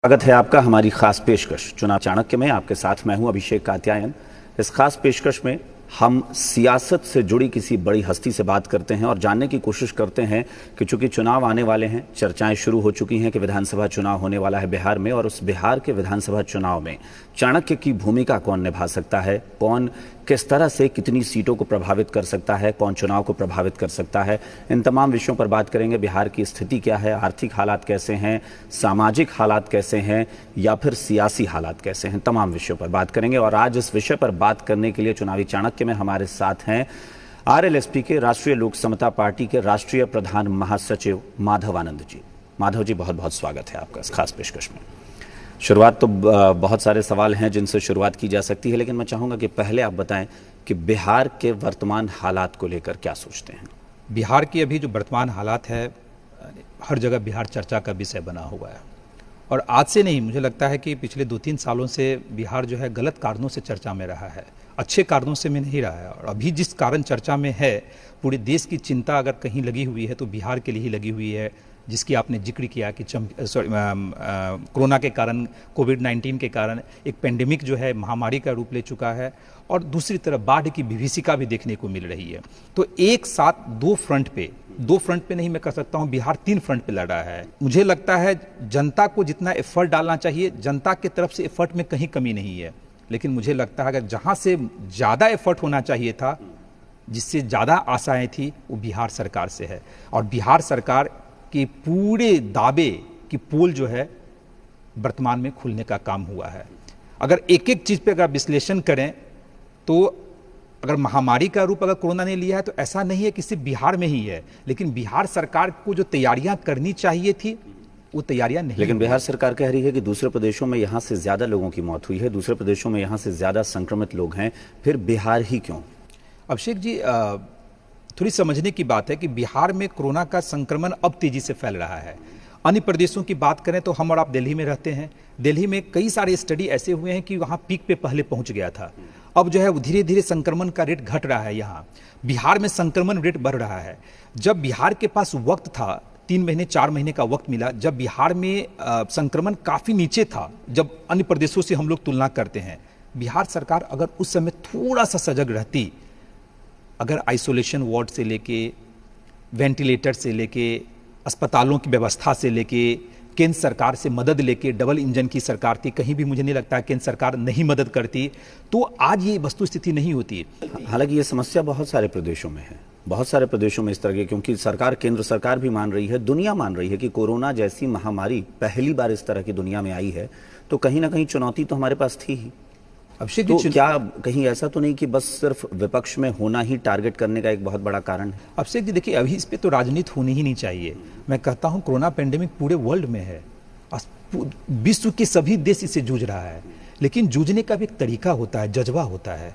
स्वागत है आपका हमारी खास पेशकश चुनाव चाणक्य में। आपके साथ मैं हूं अभिषेक कात्यायन। इस खास पेशकश में हम सियासत से जुड़ी किसी बड़ी हस्ती से बात करते हैं और जानने की कोशिश करते हैं कि चूंकि चुनाव आने वाले हैं, चर्चाएं शुरू हो चुकी हैं कि विधानसभा चुनाव होने वाला है बिहार में, और उस बिहार के विधानसभा चुनाव में चाणक्य की भूमिका कौन निभा सकता है, कौन किस तरह से कितनी सीटों को प्रभावित कर सकता है, कौन चुनाव को प्रभावित कर सकता है, इन तमाम विषयों पर बात करेंगे। बिहार की स्थिति क्या है, आर्थिक हालात कैसे हैं, सामाजिक हालात कैसे हैं, या फिर सियासी हालात कैसे हैं, तमाम विषयों पर बात करेंगे। और आज इस विषय पर बात करने के लिए चुनावी चाणक्य में हमारे साथ हैं आरएलएसपी के राष्ट्रीय लोक समता पार्टी के राष्ट्रीय प्रधान महासचिव माधव आनंद जी। माधव जी, बहुत बहुत स्वागत है आपका इस खास पेशकश में। शुरुआत तो बहुत सारे सवाल हैं जिनसे शुरुआत की जा सकती है, लेकिन मैं चाहूँगा कि पहले आप बताएं कि बिहार के वर्तमान हालात को लेकर क्या सोचते हैं। बिहार की अभी जो वर्तमान हालात है, हर जगह बिहार चर्चा का विषय बना हुआ है, और आज से नहीं, मुझे लगता है कि पिछले 2-3 सालों से बिहार जो है गलत कारणों से चर्चा में रहा है, अच्छे कारणों से में नहीं रहा है। और अभी जिस कारण चर्चा में है, पूरे देश की चिंता अगर कहीं लगी हुई है तो बिहार के लिए ही लगी हुई है, जिसकी आपने जिक्र किया कि कोरोना के कारण, कोविड-19 के कारण एक पेंडेमिक जो है महामारी का रूप ले चुका है, और दूसरी तरफ बाढ़ की विभीषिका भी देखने को मिल रही है। तो एक साथ दो फ्रंट पे नहीं मैं कह सकता हूं, बिहार 3 फ्रंट पे लड़ रहा है। मुझे लगता है जनता को जितना एफर्ट डालना चाहिए, जनता की तरफ से एफर्ट में कहीं कमी नहीं है, लेकिन मुझे लगता है अगर जहां से ज़्यादा एफर्ट होना चाहिए था, जिससे ज़्यादा आशाएं थी, वो बिहार सरकार से है। और बिहार सरकार के पूरे दावे की पोल जो है वर्तमान में खुलने का काम हुआ है। अगर एक एक चीज़ पे अगर विश्लेषण करें तो अगर महामारी का रूप अगर कोरोना ने लिया है तो ऐसा नहीं है कि सिर्फ बिहार में ही है, लेकिन बिहार सरकार को जो तैयारियां करनी चाहिए थी वो तैयारियां नहीं। लेकिन बिहार सरकार कह रही है कि दूसरे प्रदेशों में यहाँ से ज़्यादा लोगों की मौत हुई है, दूसरे प्रदेशों में यहाँ से ज़्यादा संक्रमित लोग हैं, फिर बिहार ही क्यों? अभिषेक जी, थोड़ी समझने की बात है कि बिहार में कोरोना का संक्रमण अब तेजी से फैल रहा है। अन्य प्रदेशों की बात करें तो हम और आप दिल्ली में रहते हैं, दिल्ली में कई सारे स्टडी ऐसे हुए हैं कि वहाँ पीक पे पहले पहुँच गया था, अब जो है धीरे धीरे संक्रमण का रेट घट रहा है। यहाँ बिहार में संक्रमण रेट बढ़ रहा है। जब बिहार के पास वक्त था, 3 महीने 4 महीने का वक्त मिला, जब बिहार में संक्रमण काफ़ी नीचे था, जब अन्य प्रदेशों से हम लोग तुलना करते हैं, बिहार सरकार अगर उस समय थोड़ा सा सजग रहती, अगर आइसोलेशन वार्ड से लेके, वेंटिलेटर से लेके, अस्पतालों की व्यवस्था से लेके, केंद्र सरकार से मदद लेके, डबल इंजन की सरकार थी, कहीं भी मुझे नहीं लगता है केंद्र सरकार नहीं मदद करती, तो आज ये वस्तु स्थिति नहीं होती। हालांकि ये समस्या बहुत सारे प्रदेशों में है, बहुत सारे प्रदेशों में इस तरह की, क्योंकि सरकार, केंद्र सरकार भी मान रही है, दुनिया मान रही है कि कोरोना जैसी महामारी पहली बार इस तरह की दुनिया में आई है, तो कहीं ना कहीं चुनौती तो हमारे पास थी ही। अभिषेक तो क्या कहीं ऐसा तो नहीं कि बस सिर्फ विपक्ष में होना ही टारगेट करने का एक बहुत बड़ा कारण है? अभिषेक जी देखिए, अभी इस पे तो राजनीति होनी ही नहीं चाहिए। मैं कहता हूं कोरोना पेंडेमिक पूरे वर्ल्ड में है, विश्व के सभी देश इससे जूझ रहा है, लेकिन जूझने का भी एक तरीका होता है, जज्बा होता है।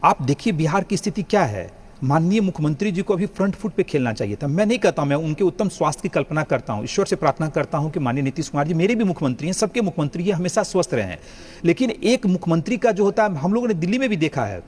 आप देखिए बिहार की स्थिति क्या है। माननीय मुख्यमंत्री जी को अभी फ्रंट फुट पे खेलना चाहिए था। मैं नहीं कहता, मैं उनके उत्तम स्वास्थ्य की कल्पना करता हूं, ईश्वर से प्रार्थना करता हूं कि माननीय नीतीश कुमार जी मेरे भी मुख्यमंत्री हैं, सबके मुख्यमंत्री हैं, हमेशा स्वस्थ रहे हैं। लेकिन एक मुख्यमंत्री का जो होता है, हम लोगों ने दिल्ली में भी देखा है,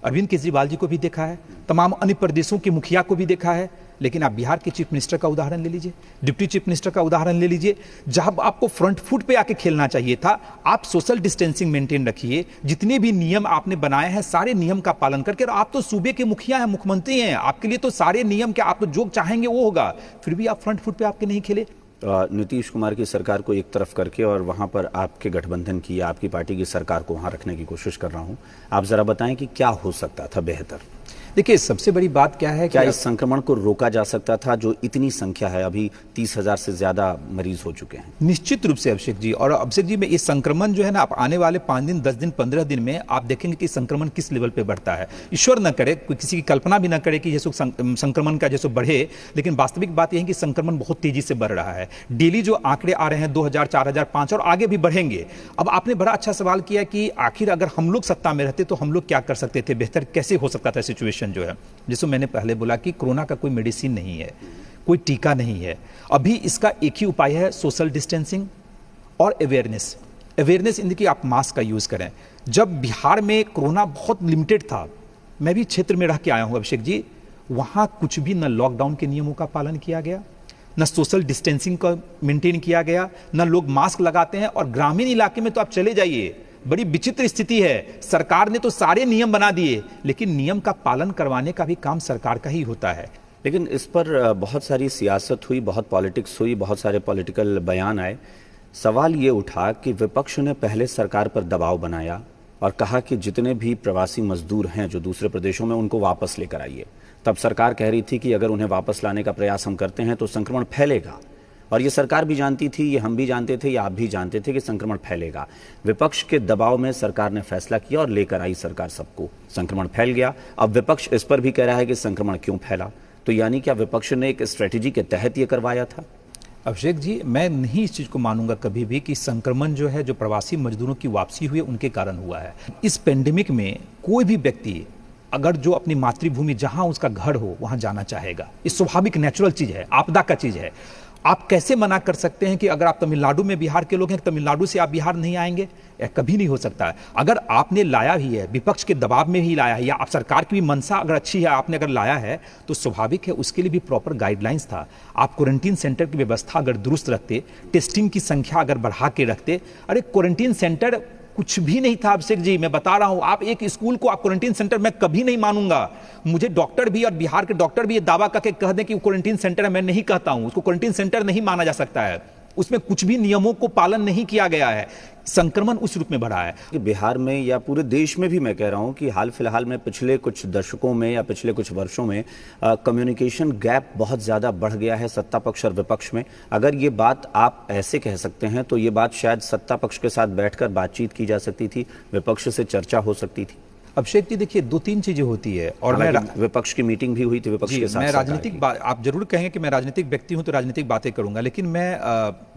अरविंद केजरीवाल जी को भी देखा है, तमाम अन्य प्रदेशों के मुखिया को भी देखा है, लेकिन आप बिहार के चीफ मिनिस्टर का उदाहरण ले लीजिए, डिप्टी चीफ मिनिस्टर का उदाहरण ले लीजिए। जहां आपको फ्रंट फुट पे आके खेलना चाहिए था, आप सोशल डिस्टेंसिंग मेंटेन रखिए, जितने भी नियम आपने बनाए हैं सारे नियम का पालन करके। और आप तो सूबे के मुखिया हैं, मुख्यमंत्री हैं, आपके लिए तो सारे नियम क्या, आप तो जो चाहेंगे वो होगा, फिर भी आप फ्रंट फुट पे आपके नहीं खेले। नीतीश कुमार की सरकार को एक तरफ करके और वहां पर आपके गठबंधन की, आपकी पार्टी की सरकार को वहां रखने की कोशिश कर रहा हूं, आप जरा बताएं कि क्या हो सकता था बेहतर? देखिए, सबसे बड़ी बात क्या है, क्या इस संक्रमण को रोका जा सकता था? जो इतनी संख्या है, अभी 30,000 से ज्यादा मरीज हो चुके हैं। निश्चित रूप से अभिषेक जी, और अभिषेक जी में ये संक्रमण जो है ना, आप आने वाले 5 दिन, 10 दिन, 15 दिन में आप देखेंगे कि संक्रमण किस लेवल पे बढ़ता है। ईश्वर न करे, किसी की कल्पना भी न करे कि जैसे संक्रमण का जैसे बढ़े, लेकिन वास्तविक बात यह है कि संक्रमण बहुत तेजी से बढ़ रहा है। डेली जो आंकड़े आ रहे हैं 2000, 4000, 5000 और आगे भी बढ़ेंगे। अब आपने बड़ा अच्छा सवाल किया कि आखिर अगर हम लोग सत्ता में रहते तो हम लोग क्या कर सकते थे, बेहतर कैसे हो सकता था सिचुएशन जो है। जैसे मैंने पहले बोला कि कोरोना का कोई मेडिसिन नहीं है, कोई टीका नहीं है। अभी इसका एक ही उपाय है, सोशल डिस्टेंसिंग और अवेयरनेस इन कि आप मास्क का यूज करें। जब बिहार में कोरोना बहुत लिमिटेड था, मैं भी क्षेत्र में रह के आया हूं अभिषेक जी, वहां कुछ भी न लॉकडाउन के नियमों का पालन किया गया, न सोशल डिस्टेंसिंग का मेंटेन किया गया, न लोग मास्क लगाते हैं। और ग्रामीण इलाके में तो आप चले जाइए, बड़ी विचित्र स्थिति है। सरकार ने तो सारे नियम बना दिए, लेकिन नियम का पालन करवाने का भी काम सरकार का ही होता है। लेकिन इस पर बहुत सारी सियासत हुई, बहुत पॉलिटिक्स हुई, बहुत सारे पॉलिटिकल बयान आए। सवाल ये उठा कि विपक्ष ने पहले सरकार पर दबाव बनाया और कहा कि जितने भी प्रवासी मजदूर हैं जो दूसरे प्रदेशों में, उनको वापस लेकर आइए। तब सरकार कह रही थी कि अगर उन्हें वापस लाने का प्रयास हम करते हैं तो संक्रमण फैलेगा, और ये सरकार भी जानती थी, ये हम भी जानते थे, ये आप भी जानते थे कि संक्रमण फैलेगा। विपक्ष के दबाव में सरकार ने फैसला किया और लेकर आई सरकार सबको। संक्रमण फैल गया। अब विपक्ष इस पर भी कह रहा है कि संक्रमण क्यों फैला। तो यानी क्या विपक्ष ने एक स्ट्रेटेजी के तहत ये करवाया था? अभिषेक जी, मैं नहीं इस चीज को मानूंगा कभी भी कि संक्रमण जो है, जो प्रवासी मजदूरों की वापसी हुई है, उनके कारण हुआ है। इस पेंडेमिक में कोई भी व्यक्ति अगर जो अपनी मातृभूमि जहां उसका घर हो वहां जाना चाहेगा, ये स्वाभाविक नेचुरल चीज है, आपदा का चीज है। आप कैसे मना कर सकते हैं कि अगर आप तमिलनाडु में बिहार के लोग हैं, तमिलनाडु से आप बिहार नहीं आएंगे? यह कभी नहीं हो सकता है। अगर आपने लाया भी है, विपक्ष के दबाव में ही लाया है, या आप सरकार की भी मंशा अगर अच्छी है, आपने अगर लाया है, तो स्वाभाविक है उसके लिए भी प्रॉपर गाइडलाइंस था। आप क्वारंटीन सेंटर की व्यवस्था अगर दुरुस्त रखते, टेस्टिंग की संख्या अगर बढ़ा के रखते। अरे क्वारंटीन सेंटर कुछ भी नहीं था अभिषेक जी, मैं बता रहा हूं। आप एक स्कूल को आप क्वारंटीन सेंटर, मैं कभी नहीं मानूंगा। मुझे डॉक्टर भी और बिहार के डॉक्टर भी ये दावा करके कह दें कि वो क्वारंटीन सेंटर है, मैं नहीं कहता हूं। उसको क्वारंटीन सेंटर नहीं माना जा सकता है। उसमें कुछ भी नियमों को पालन नहीं किया गया है, संक्रमण उस रूप में बढ़ा है। कि बिहार में या पूरे देश में भी मैं कह रहा हूं कि हाल फिलहाल में पिछले कुछ दशकों में या पिछले कुछ वर्षों में कम्युनिकेशन गैप बहुत ज़्यादा बढ़ गया है सत्ता पक्ष और विपक्ष में। अगर ये बात आप ऐसे कह सकते हैं तो ये बात शायद सत्ता पक्ष के साथ बैठकर बातचीत की जा सकती थी, विपक्ष से चर्चा हो सकती थी। अभिषेक जी देखिए, दो तीन चीजें होती है। और मैं विपक्ष की मीटिंग भी हुई थी विपक्ष के साथ। मैं राजनीतिक, आप जरूर कहेंगे कि मैं राजनीतिक व्यक्ति हूं तो राजनीतिक बातें करूंगा, लेकिन मैं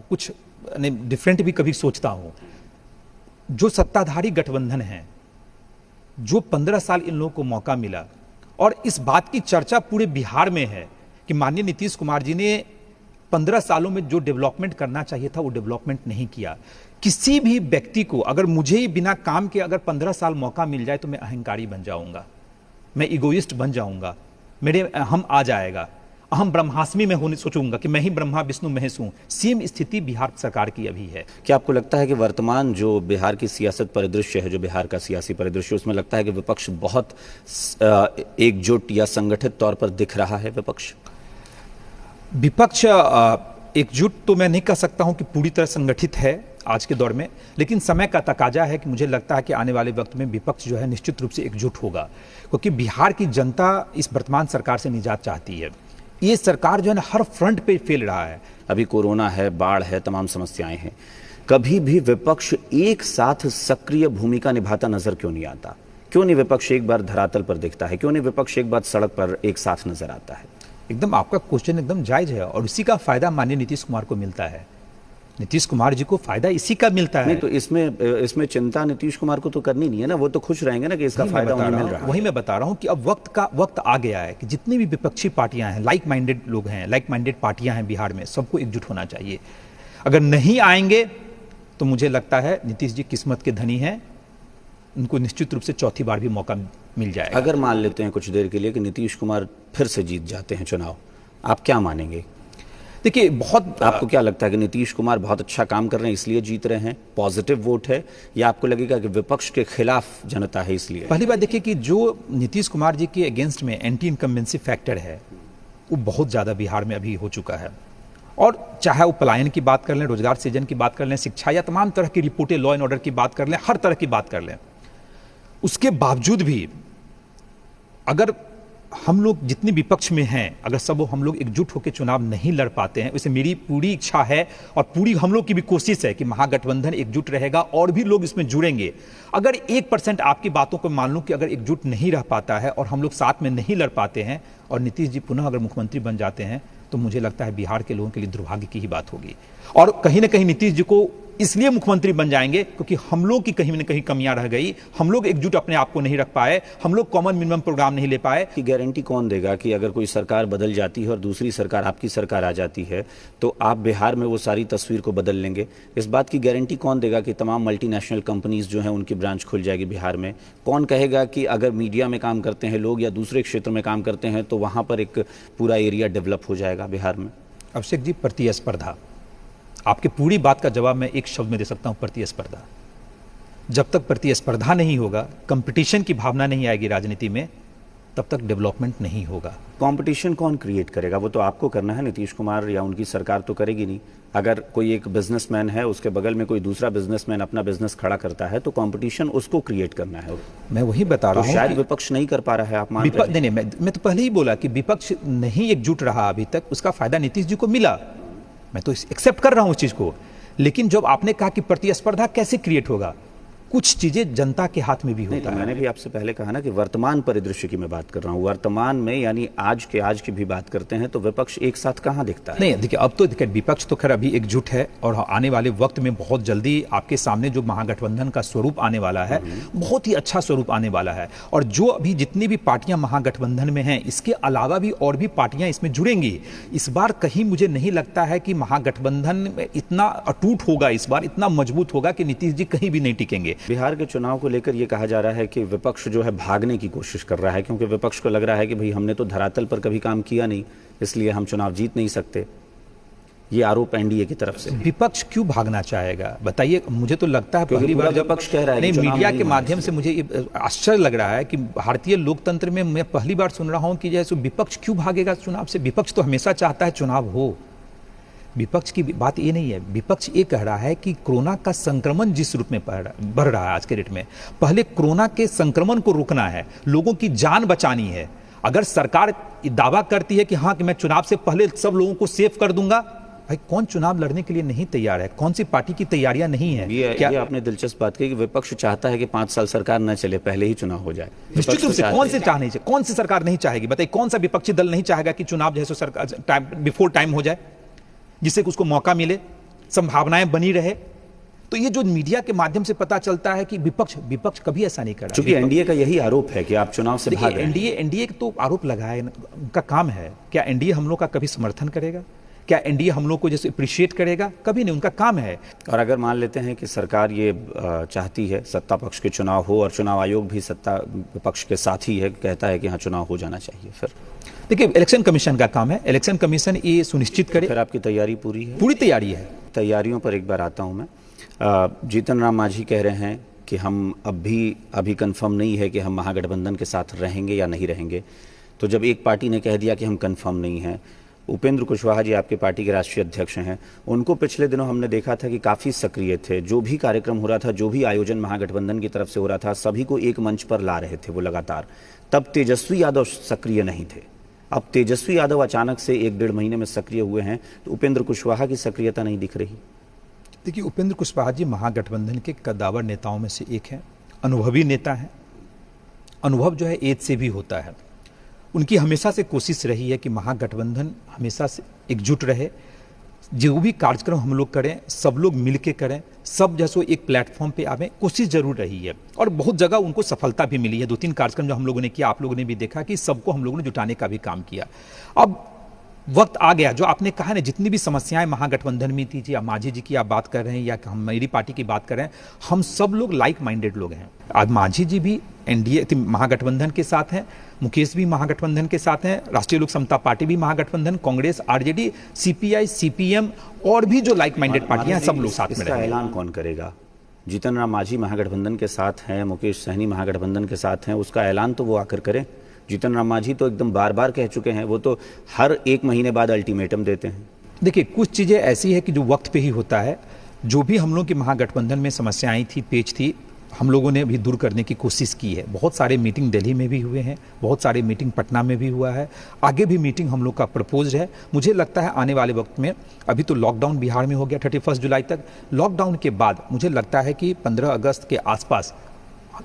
कुछ डिफरेंट भी कभी सोचता हूं। जो सत्ताधारी गठबंधन है, जो 15 साल इन लोगों को मौका मिला, और इस बात की चर्चा पूरे बिहार में है कि माननीय नीतीश कुमार जी ने 15 सालों में जो डेवलपमेंट करना चाहिए था वो डेवलपमेंट नहीं किया। किसी भी व्यक्ति को, अगर मुझे ही बिना काम के अगर 15 साल मौका मिल जाए तो मैं अहंकारी बन जाऊंगा, मैं इगोइस्ट बन जाऊंगा, मेरे अहम आ जाएगा, अहम ब्रह्मास्मि में होने सोचूंगा कि मैं ही ब्रह्मा विष्णु महेश हूं। सेम स्थिति बिहार सरकार की अभी है। क्या आपको लगता है कि वर्तमान जो बिहार की सियासत परिदृश्य है, जो बिहार का सियासी परिदृश्य, उसमें लगता है कि विपक्ष बहुत एकजुट या संगठित तौर पर दिख रहा है? विपक्ष एकजुट तो मैं नहीं कह सकता हूं कि पूरी तरह संगठित है आज के दौर में, लेकिन समय का तकाजा है कि मुझे लगता है कि आने वाले वक्त में विपक्ष जो है निश्चित रूप से एकजुट होगा, क्योंकि बिहार की जनता इस वर्तमान सरकार से निजात चाहती है। ये सरकार जो है ना हर फ्रंट पे फेल रहा है। अभी कोरोना है, बाढ़ है, तमाम समस्याएं हैं। कभी भी विपक्ष एक साथ सक्रिय भूमिका निभाता नजर क्यों नहीं आता? क्यों नहीं विपक्ष एक बार धरातल पर दिखता है? क्यों नहीं विपक्ष एक बार सड़क पर एक साथ नजर आता है? एकदम आपका क्वेश्चन एकदम जायज है, और इसी का फायदा माननीय नीतीश कुमार को मिलता है। नीतीश कुमार जी को फायदा इसी का मिलता है। नहीं तो इसमें चिंता नीतीश कुमार को तो करनी नहीं है ना, वो तो खुश रहेंगे ना कि इसका फायदा उन्हें मिल रहा है। वही मैं बता रहा हूं कि अब वक्त आ गया है कि जितनी भी विपक्षी पार्टियां हैं, लाइक माइंडेड लोग हैं, लाइक माइंडेड पार्टियां हैं बिहार में, सबको एकजुट होना चाहिए। अगर नहीं आएंगे तो मुझे लगता है नीतीश जी किस्मत के धनी हैं, उनको निश्चित रूप से चौथी बार भी मौका मिल जाएगा। अगर मान लेते हैं कुछ देर के लिए कि नीतीश कुमार फिर से जीत जाते हैं चुनाव, आप क्या मानेंगे? देखिए, बहुत आपको क्या लगता है कि नीतीश कुमार बहुत अच्छा काम कर रहे हैं इसलिए जीत रहे हैं, पॉजिटिव वोट है, या आपको लगेगा कि विपक्ष के खिलाफ जनता है इसलिए? पहली बात देखिए कि जो नीतीश कुमार जी के अगेंस्ट में एंटी इनकम्बेंसी फैक्टर है वो बहुत ज्यादा बिहार में अभी हो चुका है। और चाहे वो पलायन की बात कर लें, रोजगार सृजन की बात कर लें, शिक्षा या तमाम तरह की रिपोर्टें, लॉ एंड ऑर्डर की बात कर लें, हर तरह की बात कर लें, उसके बावजूद भी अगर हम लोग जितने विपक्ष में हैं, अगर सब हम लोग एकजुट होकर चुनाव नहीं लड़ पाते हैं, वैसे मेरी पूरी इच्छा है और पूरी हम लोग की भी कोशिश है कि महागठबंधन एकजुट रहेगा और भी लोग इसमें जुड़ेंगे। अगर 1% आपकी बातों को मान लूं कि अगर एकजुट नहीं रह पाता है और हम लोग साथ में नहीं लड़ पाते हैं और नीतीश जी पुनः अगर मुख्यमंत्री बन जाते हैं, तो मुझे लगता है बिहार के लोगों के लिए दुर्भाग्य की ही बात होगी। और कहीं ना कहीं नीतीश जी को इसलिए मुख्यमंत्री बन जाएंगे क्योंकि हम लोग की कहीं न कहीं कमियां रह गई, हम लोग एकजुट अपने आप को नहीं रख पाए, हम लोग कॉमन मिनिमम प्रोग्राम नहीं ले पाए। की गारंटी कौन देगा कि अगर कोई सरकार बदल जाती है और दूसरी सरकार आपकी सरकार आ जाती है तो आप बिहार में वो सारी तस्वीर को बदल लेंगे? इस बात की गारंटी कौन देगा कि तमाम मल्टीनेशनल कंपनीज जो हैं उनकी ब्रांच खुल जाएगी बिहार में? कौन कहेगा कि अगर मीडिया में काम करते हैं लोग या दूसरे क्षेत्र में काम करते हैं तो वहाँ पर एक पूरा एरिया डेवलप हो जाएगा बिहार में? अभिषेक जी, प्रतिस्पर्धा। आपकी पूरी बात का जवाब मैं एक शब्द में दे सकता हूं, प्रतिस्पर्धा। जब तक प्रतिस्पर्धा नहीं होगा, कंपटीशन की भावना नहीं आएगी राजनीति में, तब तक डेवलपमेंट नहीं होगा। कंपटीशन कौन क्रिएट करेगा? वो तो आपको करना है, नीतीश कुमार या उनकी सरकार तो करेगी नहीं। अगर कोई एक बिजनेसमैन है, उसके बगल में कोई दूसरा बिजनेसमैन अपना बिजनेस खड़ा करता है, तो कंपटीशन उसको क्रिएट करना है। मैं वही बता रहा तो हूं, शायद विपक्ष नहीं कर पा रहा है, आप मान रहे हैं? नहीं, मैं तो पहले ही बोला कि विपक्ष नहीं एकजुट रहा अभी तक, उसका फायदा नीतीश जी को मिला। मैं तो एक्सेप्ट कर रहा हूं उस चीज को। लेकिन जब आपने कहा कि प्रतिस्पर्धा कैसे क्रिएट होगा, कुछ चीजें जनता के हाथ में भी होता है। मैंने भी आपसे पहले कहा ना कि वर्तमान परिदृश्य की मैं बात कर रहा हूं। वर्तमान में यानी आज की भी बात करते हैं तो विपक्ष एक साथ कहां दिखता है? नहीं, देखिए, अब तो देखिए, विपक्ष तो खैर अभी एकजुट है और आने वाले वक्त में बहुत जल्दी आपके सामने जो महागठबंधन का स्वरूप आने वाला है, बहुत ही अच्छा स्वरूप आने वाला है। और जो अभी जितनी भी पार्टियां महागठबंधन में हैं, इसके अलावा भी और भी पार्टियां इसमें जुड़ेंगी। इस बार कहीं मुझे नहीं लगता है कि महागठबंधन इतना अटूट होगा, इस बार इतना मजबूत होगा कि नीतीश जी कहीं भी नहीं टिकेंगे। बिहार के चुनाव को लेकर यह कहा जा रहा है कि विपक्ष जो है भागने की कोशिश कर रहा है, क्योंकि विपक्ष को लग रहा है कि भाई हमने तो धरातल पर कभी काम किया नहीं, इसलिए हम चुनाव जीत नहीं सकते। ये आरोप एनडीए की तरफ से। विपक्ष क्यों भागना चाहेगा बताइए? मुझे तो लगता है पहली बार विपक्ष कह रहा है, नहीं, मीडिया के माध्यम से मुझे आश्चर्य लग रहा है कि भारतीय लोकतंत्र में मैं पहली बार सुन रहा हूं कि जैसे विपक्ष क्यों भागेगा चुनाव से। विपक्ष तो हमेशा चाहता है चुनाव हो। विपक्ष की बात ये नहीं है। विपक्ष ये कह रहा है कि कोरोना का संक्रमण जिस रूप में बढ़ रहा है आज के डेट में, पहले कोरोना के संक्रमण को रोकना है, लोगों की जान बचानी है। अगर सरकार दावा करती है कि हाँ, कि मैं चुनाव से पहले सब लोगों को सेव कर दूंगा, भाई कौन चुनाव लड़ने के लिए नहीं तैयार है? कौन सी पार्टी की तैयारियां नहीं है? क्या ये आपने दिलचस्प बात कही कि विपक्ष चाहता है कि 5 साल सरकार न चले, पहले ही चुनाव हो जाए। निश्चित रूप से कौन सी सरकार नहीं चाहेगी? बताइए, कौन सा विपक्षी दल नहीं चाहेगा कि चुनाव जो है सरकार बिफोर टाइम हो जाए, जिससे उसको मौका मिले, संभावनाएं बनी रहे। तो ये जो मीडिया के माध्यम से पता चलता है कि विपक्ष कभी ऐसा नहीं कर रहा। क्योंकि एनडीए का यही आरोप है कि आप चुनाव से भाग रहे हैं। एनडीए तो आरोप लगाए, उनका काम है। क्या एनडीए हम लोग का कभी समर्थन करेगा? क्या एनडीए हम लोग को जैसे अप्रिशिएट करेगा? कभी नहीं, उनका काम है। और अगर मान लेते हैं कि सरकार ये चाहती है सत्ता पक्ष के चुनाव हो और चुनाव आयोग भी सत्ता पक्ष के साथ ही है, कहता है कि हाँ चुनाव हो जाना चाहिए, फिर देखिए, इलेक्शन कमीशन का काम है। इलेक्शन कमीशन ये सुनिश्चित करे। फिर आपकी तैयारी पूरी है? पूरी तैयारी है। तैयारियों पर एक बार आता हूं मैं। जीतन राम मांझी कह रहे हैं कि हम अभी कंफर्म नहीं है कि हम महागठबंधन के साथ रहेंगे या नहीं रहेंगे। तो जब एक पार्टी ने कह दिया कि हम कंफर्म नहीं हैं, उपेंद्र कुशवाहा जी आपके पार्टी के राष्ट्रीय अध्यक्ष हैं, उनको पिछले दिनों हमने देखा था कि काफ़ी सक्रिय थे। जो भी कार्यक्रम हो रहा था, जो भी आयोजन महागठबंधन की तरफ से हो रहा था, सभी को एक मंच पर ला रहे थे वो लगातार। तब तेजस्वी यादव सक्रिय नहीं थे। अब तेजस्वी यादव अचानक से 1-1.5 महीने में सक्रिय हुए हैं, तो उपेंद्र कुशवाहा की सक्रियता नहीं दिख रही। देखिए, उपेंद्र कुशवाहा जी महागठबंधन के कद्दावर नेताओं में से एक हैं, अनुभवी नेता हैं। अनुभव जो है एज से भी होता है। उनकी हमेशा से कोशिश रही है कि महागठबंधन हमेशा से एकजुट रहे। जो भी कार्यक्रम हम लोग करें, सब लोग मिलके करें, सब जैसो एक प्लेटफॉर्म पे आवे, कोशिश जरूर रही है। और बहुत जगह उनको सफलता भी मिली है। 2-3 कार्यक्रम जो हम लोगों ने किया, आप लोगों ने भी देखा कि सबको हम लोगों ने जुटाने का भी काम किया। अब वक्त आ गया, जो आपने कहा ना, जितनी भी समस्याएं महागठबंधन में थी, या मांझी जी की आप बात कर रहे हैं या हम मेरी पार्टी की बात कर रहे हैं, हम सब लोग लाइक माइंडेड लोग हैं। आज मांझी जी भी एनडीए महागठबंधन के साथ हैं, मुकेश भी महागठबंधन के साथ हैं, राष्ट्रीय लोक समता पार्टी भी महागठबंधन, कांग्रेस, आरजेडी, सीपीआई, सीपीएम और भी जो लाइक माइंडेड पार्टियां, सब लोग साथ में रहेंगे। ऐलान कौन करेगा? जीतन राम मांझी महागठबंधन के साथ हैं, मुकेश सहनी महागठबंधन के साथ हैं, उसका ऐलान तो वो आकर करें। जीतन राम मांझी तो एकदम बार-बार कह चुके हैं, वो तो हर 1 महीने बाद अल्टीमेटम देते हैं। देखिए, कुछ चीज़ें ऐसी है कि जो वक्त पे ही होता है। जो भी हम लोग की महागठबंधन में समस्याएं थी, पेच थी, हम लोगों ने भी दूर करने की कोशिश की है। बहुत सारे मीटिंग दिल्ली में भी हुए हैं, बहुत सारे मीटिंग पटना में भी हुआ है, आगे भी मीटिंग हम लोग का प्रपोज है। मुझे लगता है आने वाले वक्त में, अभी तो लॉकडाउन बिहार में हो गया 31 जुलाई तक, लॉकडाउन के बाद मुझे लगता है कि 15 अगस्त के आसपास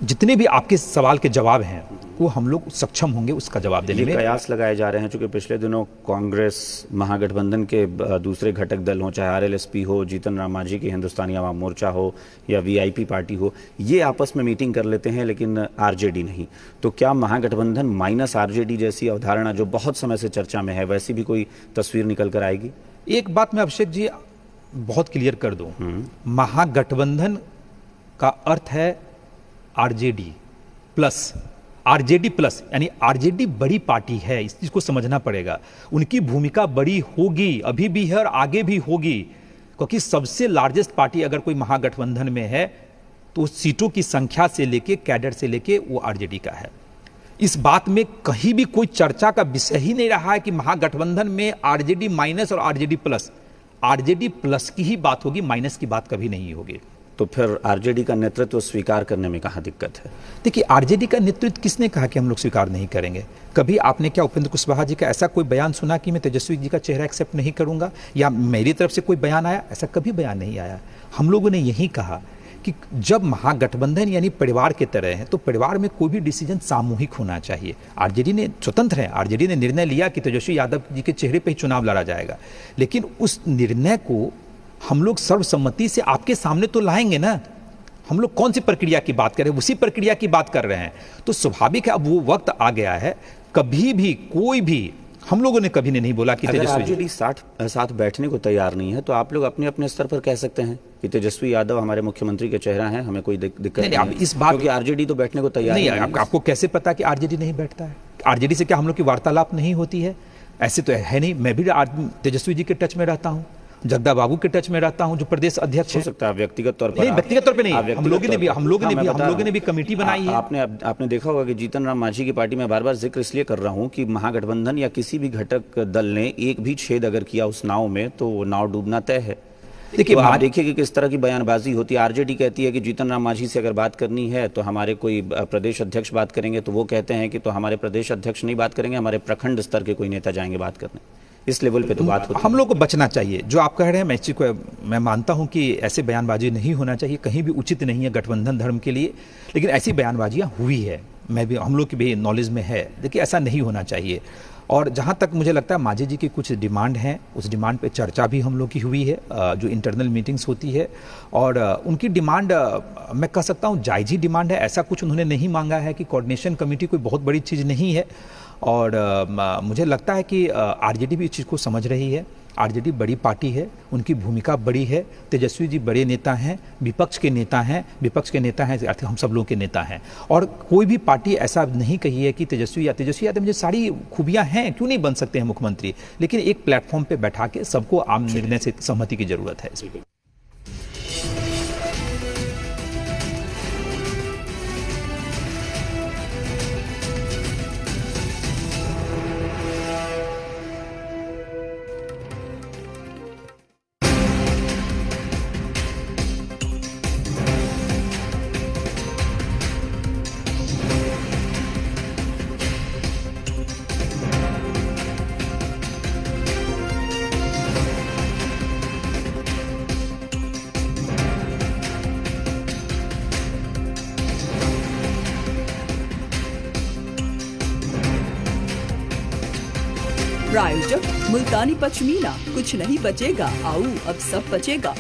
जितने भी आपके सवाल के जवाब हैं, वो हम लोग सक्षम होंगे उसका जवाब देने में। प्रयास लगाए जा रहे हैं, चूंकि पिछले दिनों कांग्रेस, महागठबंधन के दूसरे घटक दल हों, चाहे आरएलएसपी हो, जीतन राम मांझी की हिंदुस्तानी आवाम मोर्चा हो या वीआईपी पार्टी हो, ये आपस में मीटिंग कर लेते हैं, लेकिन आरजेडी नहीं। तो क्या महागठबंधन माइनस आरजेडी जैसी अवधारणा जो बहुत समय से चर्चा में है, वैसी भी कोई तस्वीर निकल कर आएगी? एक बात मैं अभिषेक जी बहुत क्लियर कर दूं, महागठबंधन का अर्थ है आरजेडी प्लस आरजेडी प्लस यानी आरजेडी बड़ी पार्टी है, इस चीज को समझना पड़ेगा। उनकी भूमिका बड़ी होगी, अभी भी है और आगे भी होगी, क्योंकि सबसे लार्जेस्ट पार्टी अगर कोई महागठबंधन में है तो सीटों की संख्या से लेके, कैडर से लेके वो आरजेडी का है। इस बात में कहीं भी कोई चर्चा का विषय ही नहीं रहा है कि महागठबंधन में आरजेडी माइनस और आरजेडी प्लस। आरजेडी प्लस की ही बात होगी, माइनस की बात कभी नहीं होगी। तो फिर आरजेडी का नेतृत्व स्वीकार करने में कहाँ दिक्कत है? देखिए, आरजेडी का नेतृत्व किसने कहा कि हम लोग स्वीकार नहीं करेंगे? कभी आपने क्या उपेंद्र कुशवाहा जी का ऐसा कोई बयान सुना कि मैं तेजस्वी जी का चेहरा एक्सेप्ट नहीं करूंगा, या मेरी तरफ से कोई बयान आया? ऐसा कभी बयान नहीं आया। हम लोगों ने यही कहा कि जब महागठबंधन यानी परिवार के तरह है तो परिवार में कोई भी डिसीजन सामूहिक होना चाहिए। आरजेडी ने स्वतंत्र है, आरजेडी ने निर्णय लिया कि तेजस्वी यादव जी के चेहरे पे ही चुनाव लड़ा जाएगा, लेकिन उस निर्णय को हम लोग सर्वसम्मति से आपके सामने तो लाएंगे ना। हम लोग कौन सी प्रक्रिया की बात कर रहे हैं? उसी प्रक्रिया की बात कर रहे हैं। तो स्वाभाविक है अब वो वक्त आ गया है। कभी भी कोई भी, हम लोगों ने कभी नहीं बोला कि अगर आरजेडी साथ बैठने को तैयार नहीं है तो आप लोग अपने अपने स्तर पर कह सकते हैं कि तेजस्वी यादव हमारे मुख्यमंत्री के चेहरा है, हमें कोई दिक्कत नहीं है। इस बात क्योंकि आरजेडी तो बैठने को तैयार नहीं है। आपको कैसे पता कि आरजेडी नहीं बैठता है? आरजेडी से क्या हम लोग की वार्तालाप नहीं होती है? ऐसे तो है नहीं। मैं भी तेजस्वी जी के टच में रहता हूँ, जगदा बाबू के टच में रहता हूं जो प्रदेश अध्यक्ष हो सकता है। व्यक्तिगत तौर पर नहीं, व्यक्तिगत तौर पे नहीं। हम लोगों ने भी कमेटी बनाई है। आपने देखा होगा कि जीतन राम मांझी की पार्टी में बार-बार जिक्र इसलिए कर रहा हूं कि महागठबंधन या किसी भी घटक दल ने एक भी छेद अगर किया उस नाव में तो वो नाव डूबना तय है। देखिए, आप देखिए कि किस तरह की बयानबाजी होती है। आरजेडी कहती है कि जीतन राम मांझी से अगर बात करनी है तो हमारे कोई प्रदेश अध्यक्ष बात करेंगे, तो वो कहते हैं कि तो हमारे प्रदेश अध्यक्ष नहीं बात करेंगे, हमारे प्रखंड स्तर के कोई नेता जाएंगे बात करने। इस लेवल पे तो बात होती है। हम लोग को बचना चाहिए। जो आप कह रहे हैं मैं मानता हूं कि ऐसे बयानबाजी नहीं होना चाहिए, कहीं भी उचित नहीं है गठबंधन धर्म के लिए, लेकिन ऐसी बयानबाजियां हुई है, मैं भी, हम लोग की भी नॉलेज में है। देखिए, ऐसा नहीं होना चाहिए। और जहां तक मुझे लगता है मांझी जी की कुछ डिमांड हैं, उस डिमांड पे चर्चा भी हम लोग की हुई है, जो इंटरनल मीटिंग्स होती है, और उनकी डिमांड मैं कह सकता हूं जायज़ ही डिमांड है। ऐसा कुछ उन्होंने नहीं मांगा है कि कोऑर्डिनेशन कमेटी कोई बहुत बड़ी चीज़ नहीं है। और मुझे लगता है कि आरजेडी भी इस चीज़ को समझ रही है। आरजेडी बड़ी पार्टी है, उनकी भूमिका बड़ी है। तेजस्वी जी बड़े नेता हैं, विपक्ष के नेता हैं, हम सब लोगों के नेता हैं। और कोई भी पार्टी ऐसा नहीं कही है कि तेजस्वी यादव में सारी खूबियां हैं, क्यों नहीं बन सकते हैं मुख्यमंत्री, लेकिन एक प्लेटफॉर्म पे बैठा के सबको आम निर्णय से सहमति की जरूरत है। प्रायोजक मुल्तानी पश्मीना, कुछ नहीं बचेगा, आओ अब सब बचेगा।